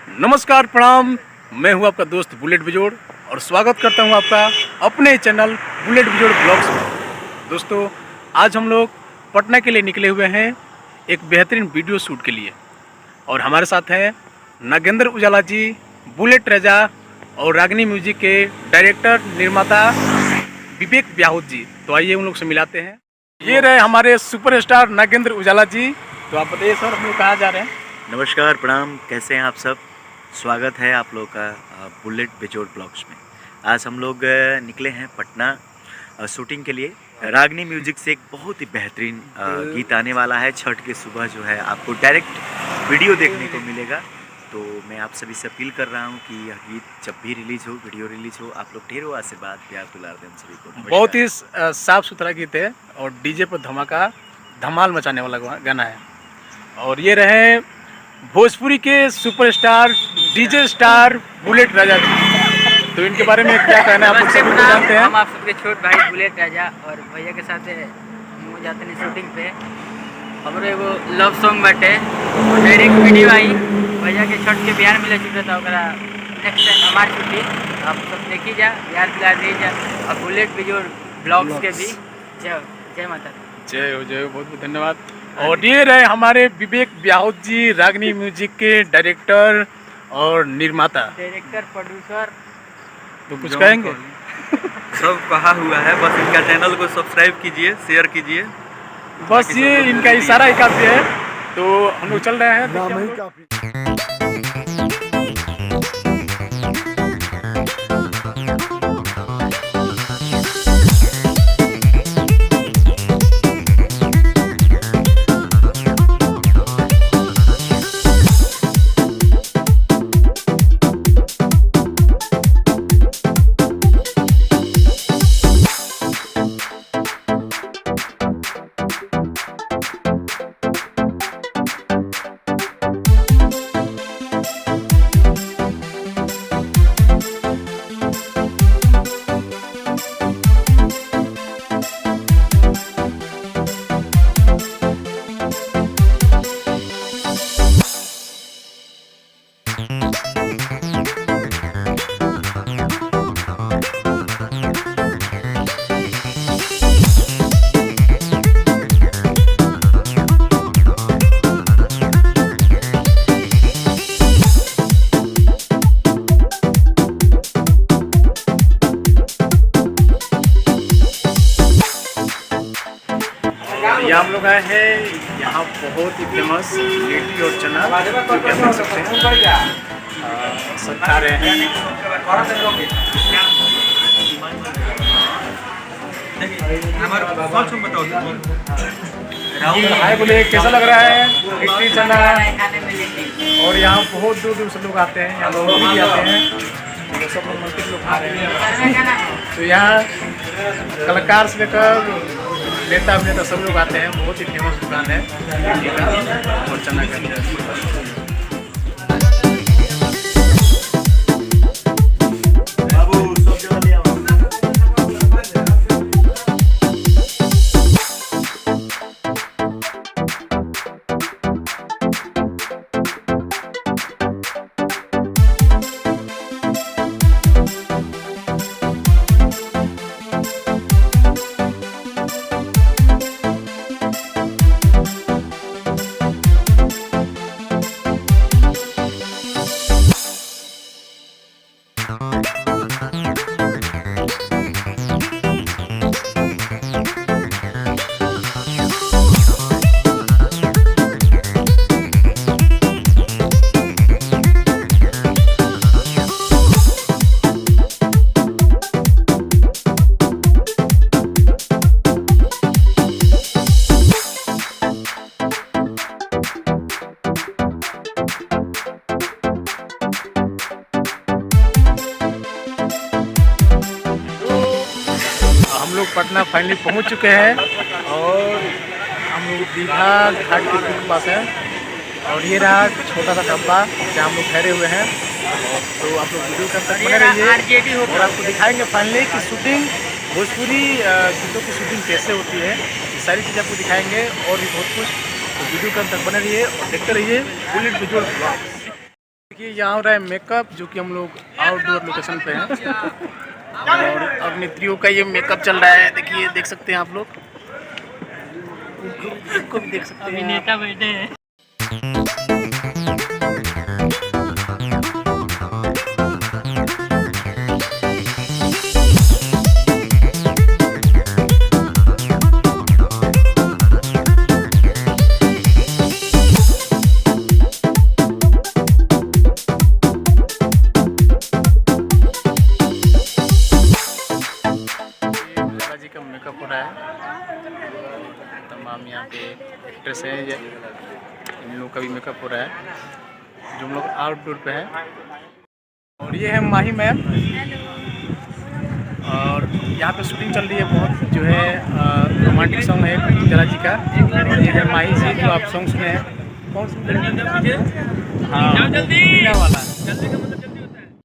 नमस्कार प्रणाम। मैं हूं आपका दोस्त बुलेट बिजोड़ और स्वागत करता हूं आपका अपने चैनल बुलेट बिजोड़ ब्लॉग्स में। दोस्तों, आज हम लोग पटना के लिए निकले हुए हैं एक बेहतरीन वीडियो शूट के लिए और हमारे साथ हैं नागेंद्र उजाला जी, बुलेट राजा और रागनी म्यूजिक के डायरेक्टर निर्माता विवेक ब्याहुत जी। तो आइए उन लोग से मिलाते हैं। ये रहे हमारे सुपरस्टार नागेंद्र उजाला जी। तो आप बताइए सर, हम लोग कहाँ जा रहे हैं? नमस्कार, प्रणाम। कैसे हैं आप सब? स्वागत है आप लोगों का बुलेट बिजोड़ ब्लॉग्स में। आज हम लोग निकले हैं पटना शूटिंग के लिए। रागनी म्यूजिक से एक बहुत ही बेहतरीन गीत आने वाला है। छठ के सुबह जो है आपको डायरेक्ट वीडियो देखने को मिलेगा। तो मैं आप सभी से अपील कर रहा हूं कि यह गीत जब भी रिलीज़ हो, वीडियो रिलीज़ हो, आप लोग ढेरों आशीर्वाद प्यार दुलार दें सभी को। बहुत ही साफ सुथरा गीत है और डीजे पर धमाका धमाल मचाने वाला गाना है। और ये रहे भोजपुरी के सुपरस्टार डीजे स्टार बुलेट राजा जी। तो इनके बारे में क्या कहना है आप लोग सभी को जानते हैं। हम आप सबके छोट भाई बुलेट राजा और भैया के साथ हम जाते हैं शूटिंग पे। हमारे एगो लव सॉन्ग बाटे, डायरेक्ट वीडियो आई भैया के छठ के बिहार मिले चुके था। नेक्स्ट टाइम हमारी छुट्टी आप सब देखी जा, बिहार बिला दे जा। और बुलेट बिजोड़ ब्लॉग्स के भी जय माता दी। जय हो, जय हो, बहुत बहुत धन्यवाद। और ये रहे हमारे विवेक ब्याहुत जी, रागनी म्यूजिक के डायरेक्टर और निर्माता। डायरेक्टर प्रोड्यूसर तो कुछ कहेंगे? सब कहा हुआ है, बस इनका चैनल को सब्सक्राइब कीजिए, शेयर कीजिए। बस ये इनका इशारा ही काफ़ी है। तो हम लोग चल रहे हैं। हम लोग आए हैं यहाँ बहुत ही फेमस लिट्टी और चना, जो कि आप देख सकते हैं सब खा रहे हैं। हाय बोले, कैसा लग रहा है लिट्टी चना? और यहाँ बहुत दूर दूर से लोग आते हैं, यहाँ लोग भी आते हैं, तो सब लोग मंदिर लोग खा रहे हैं। तो यहाँ कलाकार से लेकर नेता अभिनेता सब लोग आते हैं। बहुत ही फेमस दुकान है लिट्टी का और चना का। पटना फाइनली पहुंच चुके हैं और हम लोग दीघा घाट के पास हैं। और ये रहा छोटा सा डब्बा जहाँ हम लोग ठहरे हुए हैं। तो आप लोग वीडियो तक बने रहिए और आपको दिखाएंगे फाइनली कि शूटिंग भोजपुरी गीतों की शूटिंग कैसे होती है। ये सारी चीज़ आपको दिखाएंगे और भी बहुत कुछ। तो वीडियो तक बने रहिए और देखते रहिए बुलेट बिजोड़ ब्लॉग्स। देखिए यहाँ हो रहा है मेकअप, जो कि हम लोग आउटडोर लोकेशन पे हैं और अभिनेत्रियों का ये मेकअप चल रहा है। देखिए, देख सकते हैं आप लोग, इनको भी देख सकते हैं। अभिनेता बैठे हैं। जी का मेकअप हो रहा है। तमाम यहाँ पे एक्ट्रेस हैं, इन लोगों का भी मेकअप हो रहा है, जो हम लोग आउटडोर पे है। और ये है माही मैम, और यहाँ पे शूटिंग चल रही है बहुत, जो है रोमांटिक सॉन्ग है जरा जी का। और ये है माही जी, जो आप सॉन्ग सुने हैं। कौन सुन? हाँ, मीना वाला।